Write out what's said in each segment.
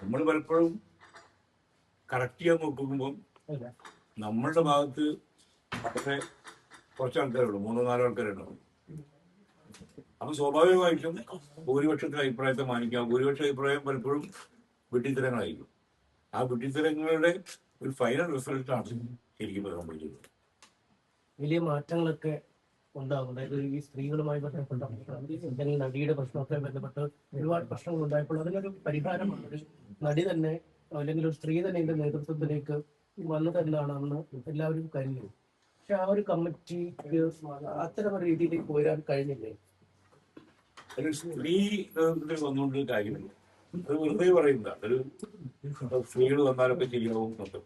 നമ്മൾ പലപ്പോഴും കറക്റ്റ് ചെയ്യാൻ നോക്കുമ്പോൾ നമ്മളുടെ ഭാഗത്ത് വളരെ കുറച്ച് ആൾക്കാരുള്ളൂ, 3-4 ആൾക്കാരുണ്ടാവും. അപ്പൊ സ്വാഭാവികമായിട്ടും ഭൂരിപക്ഷത്തിന്റെ അഭിപ്രായത്തെ മാനിക്കാം. ഭൂരിപക്ഷ അഭിപ്രായം പലപ്പോഴും വെട്ടിത്തരങ്ങളായിരിക്കും. ആ വെട്ടിത്തരങ്ങളുടെ ഒരു ഫൈനൽ റിസൾട്ടാണ് ശരിക്കും സംഭവിക്കുന്നത്. വലിയ മാറ്റങ്ങളൊക്കെ ഉണ്ടാകും. അതായത് ഈ സ്ത്രീകളുമായി ബന്ധപ്പെട്ട അല്ലെങ്കിൽ നടിയുടെ പ്രശ്നമൊക്കെ ബന്ധപ്പെട്ട് ഒരുപാട് പ്രശ്നങ്ങൾ ഉണ്ടായപ്പോൾ അതിനൊരു പരിഹാരമാണ് ഒരു നടി തന്നെ അല്ലെങ്കിൽ ഒരു സ്ത്രീ തന്നെ ഇതിന്റെ നേതൃത്വത്തിലേക്ക് വന്നതെന്നാണെന്ന് എല്ലാവരും കരുതുന്നു. പക്ഷെ ആ ഒരു കമ്മിറ്റിക്ക് അത്തരം ഒരു രീതിയിലേക്ക് വരാൻ കഴിഞ്ഞില്ലേ? ഒരു സ്ത്രീ നേതൃത്വത്തിൽ വന്നുകൊണ്ട് കാര്യമില്ല. അത് വെറുതെ പറയുന്ന ഒരു സ്ത്രീകൾ വന്നാലൊക്കെ ശരിയാവും എന്നുണ്ട്.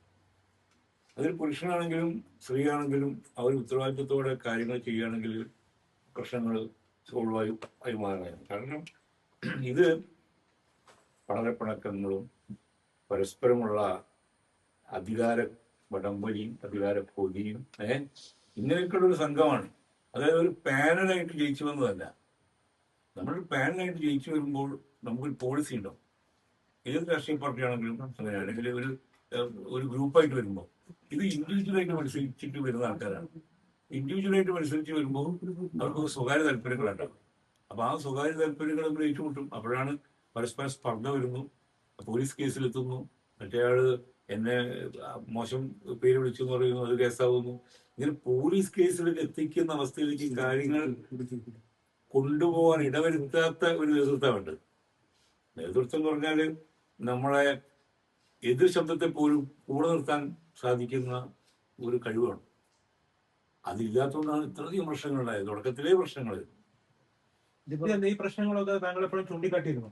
അതൊരു പുരുഷനാണെങ്കിലും സ്ത്രീയാണെങ്കിലും അവർ ഉത്തരവാദിത്വത്തോടെ കാര്യങ്ങൾ ചെയ്യുകയാണെങ്കിൽ പ്രശ്നങ്ങൾ സോൾവായി മാറുകയാണ്. കാരണം ഇത് വളരെ പിണക്കങ്ങളും പരസ്പരമുള്ള അധികാര വടംവലിയും അധികാര കൊതിയും ഇങ്ങനെയൊക്കെയുള്ള ഒരു സംഘമാണ്. അതായത് ഒരു പാനലായിട്ട് ജയിച്ചു വന്നതല്ല. നമ്മളൊരു പാനലായിട്ട് ജയിച്ചു വരുമ്പോൾ നമുക്കൊരു പോളിസി ഉണ്ടാവും. ഏത് രാഷ്ട്രീയ പാർട്ടിയാണെങ്കിലും അങ്ങനെ, അല്ലെങ്കിൽ ഒരു ഗ്രൂപ്പായിട്ട് വരുമ്പോൾ ഇത് ഇൻഡിവിജ്വലായിട്ട് മത്സരിച്ചിട്ട് വരുന്ന ആൾക്കാരാണ്. ഇൻഡിവിജ്വലായിട്ട് മത്സരിച്ച് വരുമ്പോൾ അവർക്ക് സ്വകാര്യ താല്പര്യങ്ങളുണ്ടാകും. അപ്പൊ ആ സ്വകാര്യ താല്പര്യങ്ങൾ നമ്മൾ ഏറ്റുമുട്ടും. അപ്പോഴാണ് പരസ്പര സ്പർദ്ധ വരുന്നു, പോലീസ് കേസിലെത്തുന്നു, മറ്റേയാള് എന്നെ മോശം പേര് വിളിച്ചെന്ന് പറയുന്നു, അത് കേസാവുന്നു. ഇങ്ങനെ പോലീസ് കേസിലേക്ക് എത്തിക്കുന്ന അവസ്ഥയിലേക്ക് കാര്യങ്ങൾ കൊണ്ടുപോകാൻ ഇടവരുത്താത്ത ഒരു നേതൃത്വമുണ്ട്. നേതൃത്വം എന്ന് പറഞ്ഞാല് നമ്മളെ എതിർ ശബ്ദത്തെ പോലും കൂടെ നിർത്താൻ സാധിക്കുന്ന ഒരു കഴിവാണ്. അതില്ലാത്തതുകൊണ്ടാണ് ഇത്രയധികം പ്രശ്നങ്ങളുണ്ടായത്. തുടക്കത്തിലേ പ്രശ്നങ്ങളായിരുന്നു. ഈ പ്രശ്നങ്ങളൊക്കെ താങ്കൾ എപ്പോഴും ചൂണ്ടിക്കാട്ടിയിരുന്നു?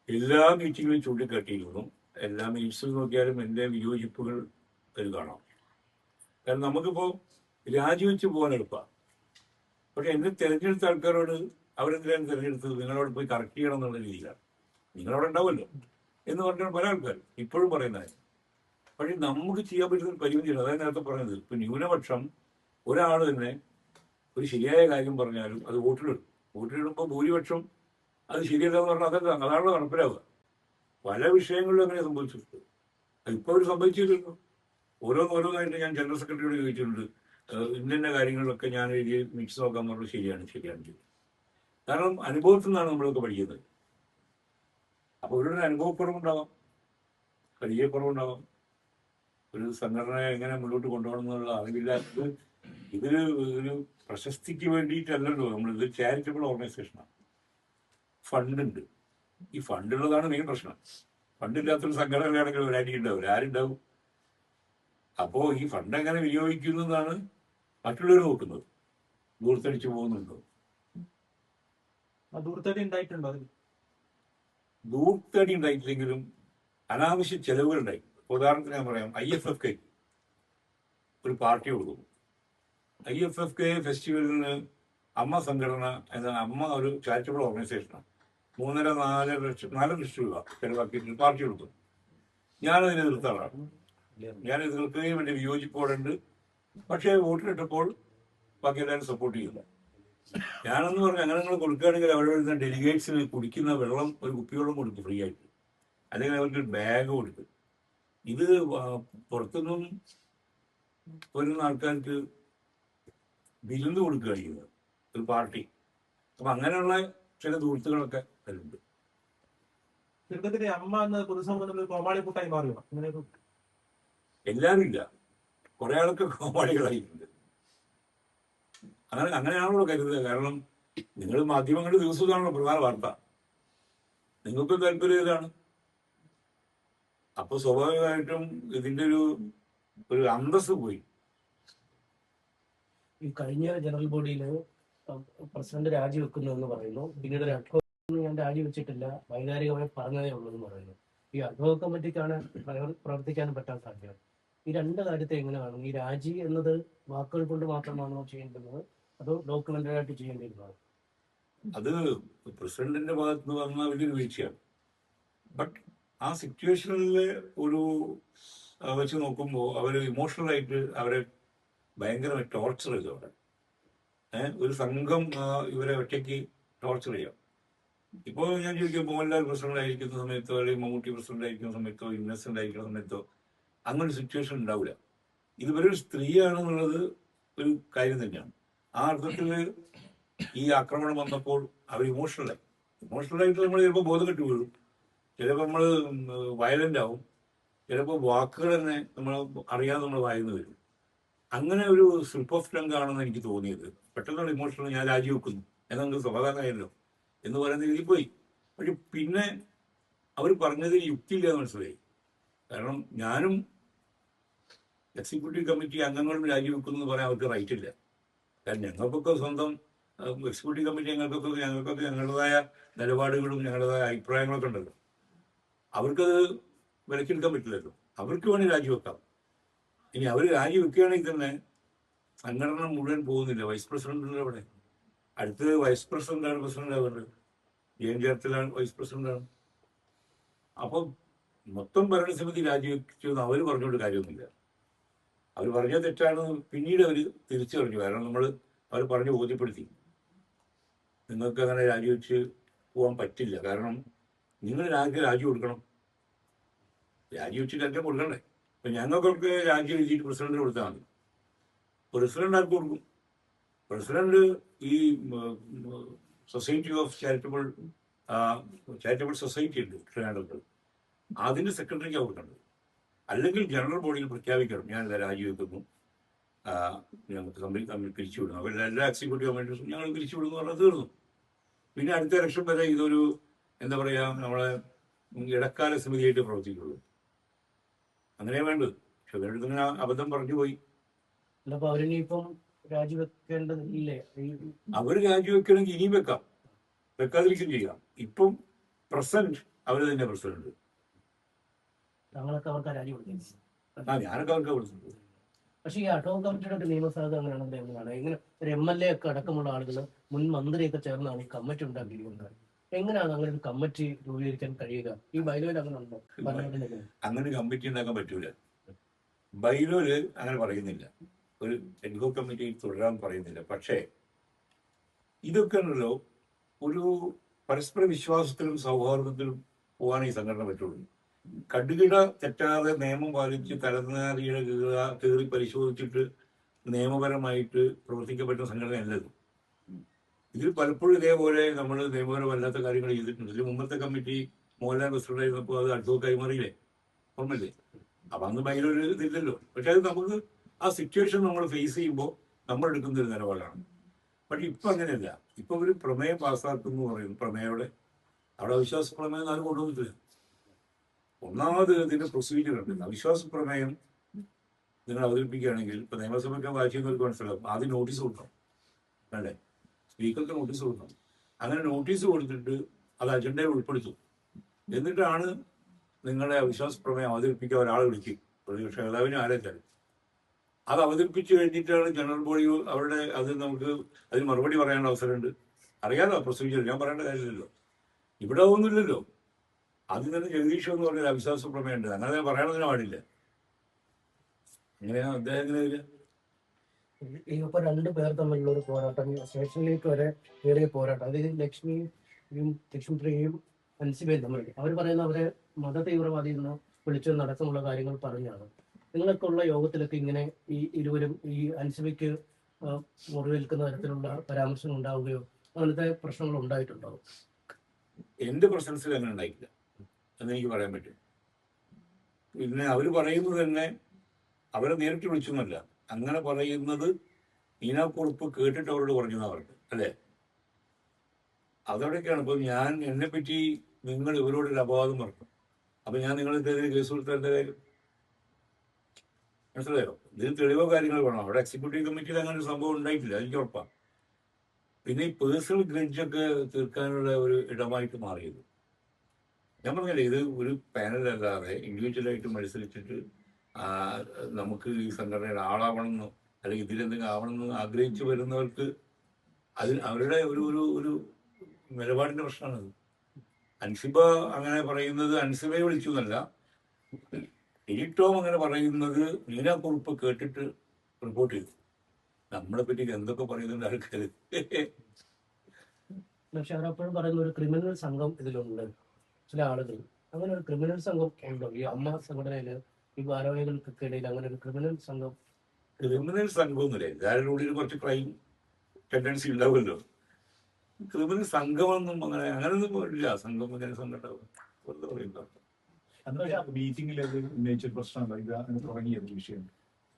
എല്ലാ മീറ്റിങ്ങിലും ചൂണ്ടിക്കാട്ടിയിരുന്നു. എല്ലാ മീറ്റ്സിൽ നോക്കിയാലും എൻ്റെ വിയോജിപ്പുകൾ അതിൽ കാണാം. കാരണം നമുക്കിപ്പോ രാജിവെച്ച് പോകാൻ എളുപ്പമാണ്. പക്ഷെ എന്നെ തിരഞ്ഞെടുത്ത ആൾക്കാരോട് അവരെന്തിനാണ് തിരഞ്ഞെടുത്തത്, നിങ്ങളോട് പോയി കറക്റ്റ് ചെയ്യണം എന്നുള്ള രീതിയിലാണ്. നിങ്ങളവിടെ ഉണ്ടാവുമല്ലോ എന്ന് പറഞ്ഞാൽ പല ആൾക്കാരും ഇപ്പോഴും പറയുന്നതായി. പക്ഷെ നമുക്ക് ചെയ്യാൻ പറ്റുന്ന ഒരു പരിമിതിയാണ്. അതായത് നേരത്തെ പറഞ്ഞത്, ഇപ്പൊ ന്യൂനപക്ഷം ഒരാൾ തന്നെ ഒരു ശരിയായ കാര്യം പറഞ്ഞാലും അത് വോട്ടിലിടും. വോട്ടിലിടുമ്പോൾ ഭൂരിപക്ഷം അത് ശരിയല്ല എന്ന് പറഞ്ഞാൽ അതാണല്ലോ നടപ്പിലാവുക. പല വിഷയങ്ങളിലും അങ്ങനെ സംഭവിച്ചിട്ടുണ്ട്. അതിപ്പോൾ അവർ സംഭവിച്ചില്ലല്ലോ. ഓരോന്നായിട്ട് ഞാൻ ജനറൽ സെക്രട്ടറിയോട് ചോദിച്ചിട്ടുണ്ട്, ഇന്ന കാര്യങ്ങളിലൊക്കെ ഞാൻ എഴുതി മിക്സ് നോക്കാൻ പറഞ്ഞത് ശരിയാണ് ചെയ്തത്. കാരണം അനുഭവത്തിൽ നിന്നാണ് നമ്മളൊക്കെ പഠിക്കുന്നത്. അപ്പൊ ഇവരുടെ അനുഭവക്കുറവുണ്ടാവാം, പരിചയക്കുറവുണ്ടാവാം, ഒരു സംഘടനയെ എങ്ങനെ മുന്നോട്ട് കൊണ്ടുപോകണം എന്നുള്ള അറിവില്ലാത്തത്. ഇതൊരു ഒരു പ്രശസ്തിക്ക് വേണ്ടിയിട്ടല്ലല്ലോ. ഇത് ചാരിറ്റബിൾ ഓർഗനൈസേഷനാണ്. ഫണ്ടുണ്ട്. ഈ ഫണ്ടുള്ളതാണ് മെയിൻ പ്രശ്നം. ഫണ്ടില്ലാത്തൊരു സംഘടനയാണെങ്കിൽ ഒരാഴ്ച ഉണ്ടാവും, ആരുണ്ടാവും? അപ്പോ ഈ ഫണ്ട് എങ്ങനെ വിനിയോഗിക്കുന്നതാണ് മറ്റുള്ളവർ നോക്കുന്നത്. ദൂർത്തടിച്ചു പോകുന്നുണ്ടോ? ദൂർത്തടി ഉണ്ടായിട്ടുണ്ടോ? ദൂർത്തടി ഉണ്ടായിട്ടില്ലെങ്കിലും അനാവശ്യ ചെലവുകൾ ഉണ്ടായി. ഉദാഹരണത്തിന് ഞാൻ പറയാം, IFFK ഒരു പാർട്ടി കൊടുക്കുന്നു. IFFK ഫെസ്റ്റിവലിന് അമ്മ സംഘടന എന്ന അമ്മ ഒരു ചാരിറ്റബിൾ ഓർഗനൈസേഷനാണ്. 3.5-4 ലക്ഷം രൂപ ചെലവാക്കിയിട്ട് പാർട്ടി കൊടുക്കും. ഞാനതിനെ എതിർത്ത ആളാണ്. ഞാൻ എതിർക്കുകയും വേണ്ടി വിയോജിപ്പോടുണ്ട്. പക്ഷേ വോട്ടിലിട്ടപ്പോൾ ബാക്കി എല്ലാവരും സപ്പോർട്ട് ചെയ്യുന്നു. ഞാനെന്ന് പറഞ്ഞാൽ അങ്ങനെ നിങ്ങൾ കൊടുക്കുകയാണെങ്കിൽ അവിടെ വരുന്ന ഡെലിഗേറ്റ്സിന് കുടിക്കുന്ന വെള്ളം, ഒരു കുപ്പിവെള്ളം കൊടുക്കും ഫ്രീ ആയിട്ട്, അല്ലെങ്കിൽ അവർക്ക് ബാഗ് കൊടുക്കും. ഇത് പുറത്തുനിന്നും വരുന്ന ആൾക്കാർക്ക് വിരുന്ന് കൊടുക്കുകയാണ് ചെയ്യുന്നത് ഒരു പാർട്ടി. അപ്പൊ അങ്ങനെയുള്ള ചില ദൂരത്തുകളൊക്കെ അതിലുണ്ട്. ചുരുക്കത്തിൽ അമ്മ എന്ന പൊതുസമൂഹത്തിൽ കോമാളിക്കൂട്ടായി മാറിയോ? എല്ലാവരും ഇല്ല, കുറെ ആൾക്ക് കോമാളികളായിട്ടുണ്ട്. അങ്ങനെയാണല്ലോ കരുതുന്നത്. കാരണം നിങ്ങൾ മാധ്യമങ്ങളുടെ ദിവസമാണല്ലോ പ്രധാന വാർത്ത. നിങ്ങൾക്കും താല്പര്യം ഇതാണ്. അപ്പൊ സ്വാഭാവികമായിട്ടും ഇതിന്റെ ഒരു അന്തസ് പോയി. ഈ കഴിഞ്ഞ ജനറൽ ബോഡിയിൽ പ്രസിഡന്റ് രാജിവെക്കുന്നു എന്ന് പറയുന്നു. പിന്നീട് ഞാൻ രാജിവെച്ചിട്ടില്ല, വൈകാരികമായി പറഞ്ഞതേ ഉള്ളൂ എന്ന് പറയുന്നു. ഈ അഡ്വോക്കേറ്റ് കമ്മിറ്റിക്കാണ് പ്രവർത്തിക്കാൻ പറ്റാൻ സാധ്യത. ഈ രണ്ട് കാര്യത്തെ എങ്ങനെ കാണും? ഈ രാജി എന്നത് വാക്കുകൾ കൊണ്ട് മാത്രമാണോ ചെയ്യേണ്ടത്, അതോ ഡോക്യുമെന്ററി ആയിട്ട് ചെയ്യേണ്ടിയിരുന്നത്? അത് പ്രസിഡന്റിന്റെ ഭാഗത്ത് നിന്ന് വന്ന വലിയൊരു വീഴ്ചയാണ്. ബട്ട് ആ സിറ്റുവേഷനിൽ ഒരു വെച്ച് നോക്കുമ്പോൾ അവര് ഇമോഷണലായിട്ട് അവരെ ഭയങ്കരമായി ടോർച്ചർ ചെയ്തു. അവിടെ ഒരു സംഘം ഇവരെ ഒറ്റയ്ക്ക് ടോർച്ചർ ചെയ്യാം. ഇപ്പോൾ ഞാൻ ചോദിക്കും, മോഹൻലാൽ പ്രസിഡന്റ് ആയിരിക്കുന്ന സമയത്തോ അല്ലെങ്കിൽ മമ്മൂട്ടി പ്രസിഡന്റ് ആയിരിക്കുന്ന സമയത്തോ ഇന്നസെന്റ് ആയിരിക്കുന്ന സമയത്തോ അങ്ങനെ സിറ്റുവേഷൻ ഉണ്ടാവില്ല. ഇതുവരെ ഒരു സ്ത്രീയാണെന്നുള്ളത് ഒരു കാര്യം തന്നെയാണ്. ആ അർത്ഥത്തിൽ ഈ ആക്രമണം വന്നപ്പോൾ അവർ ഇമോഷണലായിട്ട് നമ്മൾ ചിലപ്പോൾ ബോധം കെട്ടു വീഴും, ചിലപ്പോൾ നമ്മൾ വയലന്റ് ആവും, ചിലപ്പോൾ വാക്കുകൾ തന്നെ നമ്മൾ അറിയാതെ നമ്മൾ വായന്ന് വരും. അങ്ങനെ ഒരു സ്ലിപ്പ് ഓഫ് ടങ് ആണെന്ന് എനിക്ക് തോന്നിയത്. പെട്ടെന്നുള്ള ഇമോഷണൽ ഞാൻ രാജിവെക്കുന്നു എന്നൊക്കെ സമാധാനമായല്ലോ എന്ന് പറയുന്ന രീതിയിൽ പോയി. പക്ഷെ പിന്നെ അവർ പറഞ്ഞതിൽ യുക്തിയില്ല എന്ന് മനസ്സിലായി. കാരണം ഞാനും എക്സിക്യൂട്ടീവ് കമ്മിറ്റി അംഗങ്ങളും രാജിവെക്കുന്നു എന്ന് പറയാൻ അവർക്ക് റൈറ്റ് ഇല്ല. കാരണം ഞങ്ങൾക്കൊക്കെ സ്വന്തം എക്സിക്യൂട്ടീവ് കമ്മിറ്റി ഞങ്ങൾക്കൊക്കെ ഞങ്ങളുടേതായ നിലപാടുകളും ഞങ്ങളുടേതായ അഭിപ്രായങ്ങളൊക്കെ ഉണ്ടല്ലോ. അവർക്കത് വിലക്കെടുക്കാൻ പറ്റില്ലല്ലോ. അവർക്ക് വേണമെങ്കിൽ രാജിവെക്കാം. ഇനി അവർ രാജിവെക്കുകയാണെങ്കിൽ തന്നെ സംഘടന മുഴുവൻ പോകുന്നില്ല. വൈസ് പ്രസിഡന്റിന്റെ അവിടെ അടുത്ത് വൈസ് പ്രസിഡന്റാണ് പ്രസിഡന്റ് ആവേണ്ടത്. ജയൻ ചേർത്തലാണ് വൈസ് പ്രസിഡന്റാണ്. അപ്പം മൊത്തം ഭരണസമിതി രാജിവെച്ചു എന്ന് അവർ പറഞ്ഞുകൊണ്ട് കാര്യമൊന്നുമില്ല. അവർ പറഞ്ഞത് തെറ്റാണെന്ന് പിന്നീട് അവർ തിരിച്ചു പറഞ്ഞു. കാരണം അവർ പറഞ്ഞ് ബോധ്യപ്പെടുത്തി, നിങ്ങൾക്ക് അങ്ങനെ രാജിവെച്ച് പോകാൻ പറ്റില്ല. കാരണം നിങ്ങൾ രാജി കൊടുക്കണം, രാജിവെച്ചിട്ട് എല്ലാം കൊടുക്കണ്ടേ. ഇപ്പം ഞങ്ങൾക്കൊക്കെ രാജി എഴുതിയിട്ട് പ്രസിഡന്റിന് കൊടുത്താൽ മതി. പ്രസിഡന്റ് ആർക്ക് കൊടുക്കും? പ്രസിഡന്റ് ഈ സൊസൈറ്റി ഓഫ് ചാരിറ്റബിൾ സൊസൈറ്റി ഉണ്ട് ട്രിവാൻഡ്രത്ത്, അതിന്റെ സെക്രട്ടറിക്കാണ് കൊടുക്കേണ്ടത്. അല്ലെങ്കിൽ ജനറൽ ബോഡിയിൽ പ്രഖ്യാപിക്കണം, ഞാൻ രാജിവെക്കുന്നു, ഞങ്ങൾക്ക് തമ്മിൽ പിരിച്ചുവിടുന്നു. അവരുടെ എല്ലാ എക്സിക്യൂട്ടീവ് കമ്മിറ്റീസും ഞങ്ങൾ പിരിച്ചുവിടുന്നു പറഞ്ഞാൽ തീർന്നു. പിന്നെ അടുത്ത ഇലക്ഷൻ വരെ ഇതൊരു എന്താ പറയുക, നമ്മളെ ഇടക്കാല സമിതിയായിട്ട് പ്രവർത്തിക്കുള്ളൂ. അങ്ങനെ വേണ്ടത്. പക്ഷെ അവരുടെ ഇങ്ങനെ അബദ്ധം പറഞ്ഞു പോയി. അവരിനിപ്പം രാജിവെക്കേണ്ടതില്ലേ? അവർ രാജിവെക്കണമെങ്കിൽ ഇനിയും വെക്കാതിരിക്കും ചെയ്യാം. ഇപ്പം പ്രസന്റ് അവർ തന്നെ പ്രസിഡന്റ്. താങ്കളൊക്കെ അവർക്ക് രാജി കൊടുക്കും. ഞാനൊക്കെ അവർക്ക് കൊടുത്തിട്ടുണ്ട്. പക്ഷേ ഈ അഡ്ഹോക് കമ്മിറ്റിയുടെ ഒരു നിയമസാധ്യത അങ്ങനെയാണെങ്കിൽ എങ്ങനെയാണ്? ഇങ്ങനെ ഒരു MLA ഒക്കെ അടക്കമുള്ള ആളുകൾ, മുൻ മന്ത്രിയൊക്കെ ചേർന്നാണ് ഈ കമ്മിറ്റി ഉണ്ടാക്കിയിരിക്കുന്നത്. എങ്ങനെയാണ് അങ്ങനെ ഒരു കമ്മിറ്റി രൂപീകരിക്കാൻ കഴിയുക? ഈ ബൈലോയിൽ അങ്ങനെ ഉണ്ടോ? അങ്ങനെ കമ്മിറ്റി ഉണ്ടാക്കാൻ പറ്റൂല. ബൈലോയില് അങ്ങനെ പറയുന്നില്ല, ഒരു അഡ്ഹോക് കമ്മിറ്റി തുടരാൻ പറയുന്നില്ല. പക്ഷേ ഇതൊക്കെ ഉണ്ടല്ലോ, ഒരു പരസ്പര വിശ്വാസത്തിലും സൗഹാർദ്ദത്തിലും പോകാൻ ഈ സംഘടന പറ്റുള്ളൂ. കടുകിട തെറ്റാതെ നിയമം പാലിച്ച് തലനാരിയുടെ കീറി പരിശോധിച്ചിട്ട് നിയമപരമായിട്ട് പ്രവർത്തിക്കാൻ പറ്റുന്ന സംഘടനയല്ലത്. ഇതിൽ പലപ്പോഴും ഇതേപോലെ നമ്മൾ നിയമപരമല്ലാത്ത കാര്യങ്ങൾ ചെയ്തിട്ടുണ്ട്. ഇതിൽ മുമ്പത്തെ കമ്മിറ്റി മോഹൻലാൽ പ്രസിഡന്റ് ആയിരുന്നപ്പോൾ അത് അഡ്വോക്കായി മാറിയില്ലേ, ഓർമ്മയില്ലേ? അപ്പൊ അന്ന് ഭയങ്കര ഒരു ഇതില്ലല്ലോ. പക്ഷെ അത് നമുക്ക് ആ സിറ്റുവേഷൻ നമ്മൾ ഫേസ് ചെയ്യുമ്പോൾ നമ്മൾ എടുക്കുന്ന ഒരു നിലപാടാണ്. പക്ഷെ ഇപ്പൊ അങ്ങനെയല്ല. ഇപ്പൊ ഒരു പ്രമേയം പാസ്സാക്കുന്നു പറയുന്നു, പ്രമേയോടെ അവിടെ അവിശ്വാസ പ്രമേയം ആരും കൊണ്ടുവന്നിട്ടില്ല. ഒന്നാമത് ഇതിന്റെ പ്രൊസീജിയർ ഉണ്ട്. അവിശ്വാസ പ്രമേയം നിങ്ങൾ അവതരിപ്പിക്കുകയാണെങ്കിൽ ഇപ്പൊ നിയമസഭയ്ക്ക് വായിച്ചവർക്ക് മനസ്സിലാവും, ആദ്യം നോട്ടീസ് കൊടുക്കണം, വേണ്ടേ? സ്പീക്കർക്ക് നോട്ടീസ് കൊടുക്കണം. അങ്ങനെ നോട്ടീസ് കൊടുത്തിട്ട് അത് അജണ്ടയിൽ ഉൾപ്പെടുത്തും. എന്നിട്ടാണ് നിങ്ങളെ അവിശ്വാസ പ്രമേയം അവതരിപ്പിക്കാൻ ഒരാളെ വിളിക്കും, പ്രതിപക്ഷ നേതാവിനെ ആരെച്ചാലും. അത് അവതരിപ്പിച്ചു കഴിഞ്ഞിട്ടാണ് ജനറൽ ബോഡി അവരുടെ നമുക്ക് അതിന് മറുപടി പറയാനുള്ള അവസരമുണ്ട്. അറിയാലോ പ്രൊസീജിയർ, ഞാൻ പറയേണ്ട കാര്യമില്ലല്ലോ. ഇവിടെ ഒന്നുമില്ലല്ലോ. ആദ്യം തന്നെ ജഗദീഷ് എന്ന് പറഞ്ഞൊരു അവിശ്വാസ പ്രമേയമുണ്ട്, അങ്ങനെ പറയാനതിന് പാടില്ല. എങ്ങനെയാ അദ്ദേഹം എങ്ങനെ വരിക? ഇപ്പൊ രണ്ടു പേർ തമ്മിലുള്ള ഒരു പോരാട്ടം, സ്റ്റേഷനിലേക്ക് വരെ കയറിയ പോരാട്ടം, അത് ലക്ഷ്മിപ്രിയയും അൻസിബയും തമ്മിൽ. അവർ പറയുന്ന അവരെ മത തീവ്രവാദി എന്ന് വിളിച്ചു നടക്കമുള്ള കാര്യങ്ങൾ പറഞ്ഞാണ്. നിങ്ങൾക്കുള്ള യോഗത്തിലൊക്കെ ഇങ്ങനെ ഈ ഇരുവരും, ഈ അൻസിബയ്ക്ക് മുറിവേൽക്കുന്ന തരത്തിലുള്ള പരാമർശം ഉണ്ടാവുകയോ അങ്ങനത്തെ പ്രശ്നങ്ങൾ ഉണ്ടായിട്ടുണ്ടോ? എന്റെ പ്രസൻസിൽ അങ്ങനെ ഉണ്ടായിട്ടില്ല എന്നെനിക്ക് പറയാൻ പറ്റും. പിന്നെ അവർ പറയുന്നത് തന്നെ അവരെ നേരിട്ട് വിളിച്ചൊന്നുമല്ല. അങ്ങനെ പറയുന്നത് ഈനാക്കുറിപ്പ് കേട്ടിട്ട് അവരോട് പറഞ്ഞു അവർക്ക്, അല്ലേ? അതവിടെയൊക്കെയാണ്. ഇപ്പം എന്നെ പറ്റി നിങ്ങൾ ഇവരോടൊരു അപവാദം പറഞ്ഞു, അപ്പൊ ഞാൻ നിങ്ങളെന്തെങ്കിലും കേസ് കൊടുത്തതിന്റെ കാര്യം മനസ്സിലായോ? ഇതിന് തെളിവോ കാര്യങ്ങൾ വേണം. അവിടെ എക്സിക്യൂട്ടീവ് കമ്മിറ്റിയിൽ അങ്ങനെ ഒരു സംഭവം ഉണ്ടായിട്ടില്ല, എനിക്ക് ഉറപ്പാണ്. പിന്നെ ഈ പേഴ്സണൽ ഗ്രഡ്ജൊക്കെ തീർക്കാനുള്ള ഒരു ഇടമായിട്ട് മാറിയത്. ഞാൻ പറഞ്ഞില്ലേ, ഇത് ഒരു പാനലല്ലാതെ ഇൻഡിവിജ്വലായിട്ട് മത്സരിച്ചിട്ട് നമുക്ക് ഈ സംഘടനയുടെ ആളാവണമെന്നോ അല്ലെങ്കിൽ ഇതിലെന്തെങ്കിലും ആവണമെന്ന് ആഗ്രഹിച്ചു വരുന്നവർക്ക് അവരുടെ ഒരു നിലപാടിന്റെ പ്രശ്നമാണത്. അൻസിബ അങ്ങനെ പറയുന്നത് അൻസിബയെ വിളിച്ചു എന്നല്ല, എഡിറ്റോം അങ്ങനെ പറയുന്നത് നീനാക്കുറിപ്പ് കേട്ടിട്ട് റിപ്പോർട്ട് ചെയ്തു. നമ്മളെ പറ്റി എന്തൊക്കെ പറയുന്നുണ്ട് ആൾക്കാർ. പക്ഷെ അവരപ്പോഴും പറയുന്ന ഒരു ക്രിമിനൽ സംഘം ഇതിലുണ്ട്, ചില ആളുകൾ. അങ്ങനെ ഒരു ക്രിമിനൽ സംഘം ഉണ്ടോ ഈ അമ്മ സംഘടനയില്, ഈ ഭാരവാഹികൾക്കൊക്കെ ഇടയിൽ അങ്ങനെ ഒരു ക്രിമിനൽ സംഘം? ക്രിമിനൽ സംഘമൊന്നുമില്ല, എല്ലാവരുടെ ഉള്ളിൽ കുറച്ച് ക്രൈം ടെൻഡൻസി ഉണ്ടാവുമല്ലോ. ക്രിമിനൽ സംഘമൊന്നും അങ്ങനെയൊന്നും പോയിട്ടില്ല. സംഘം അങ്ങനെ സംഘടന വെറുതെ പറയുന്നത്. അന്ന് മീറ്റിംഗിൽ അത് ഉന്നയിച്ചൊരു പ്രശ്നമല്ല ഇത് അങ്ങനെ തുടങ്ങിയത് വിഷയം.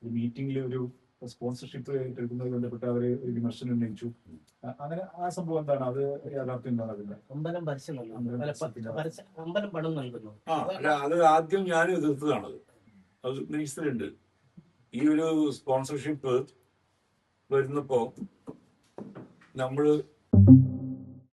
ഒരു മീറ്റിംഗിൽ ഒരു സ്പോൺസർഷിപ്പ് എടുക്കുന്നതുമായി ബന്ധപ്പെട്ട് അവര് ഒരു വിമർശനം ഉന്നയിച്ചു. അങ്ങനെ ആ സംഭവം എന്താണ്, അത് യാഥാർത്ഥ്യം എന്താണ് അതിന്റെ? അമ്പലം പരസ്യം നൽകുന്നു, അമ്പലം പണം നൽകുന്നു. അല്ല, അത് ആദ്യം ഞാൻ എതിർത്തതാണത്. അത് മിനിസ്റ്ററുണ്ട്. ഈ ഒരു സ്പോൺസർഷിപ്പ് വരുന്നപ്പോ നമ്മള്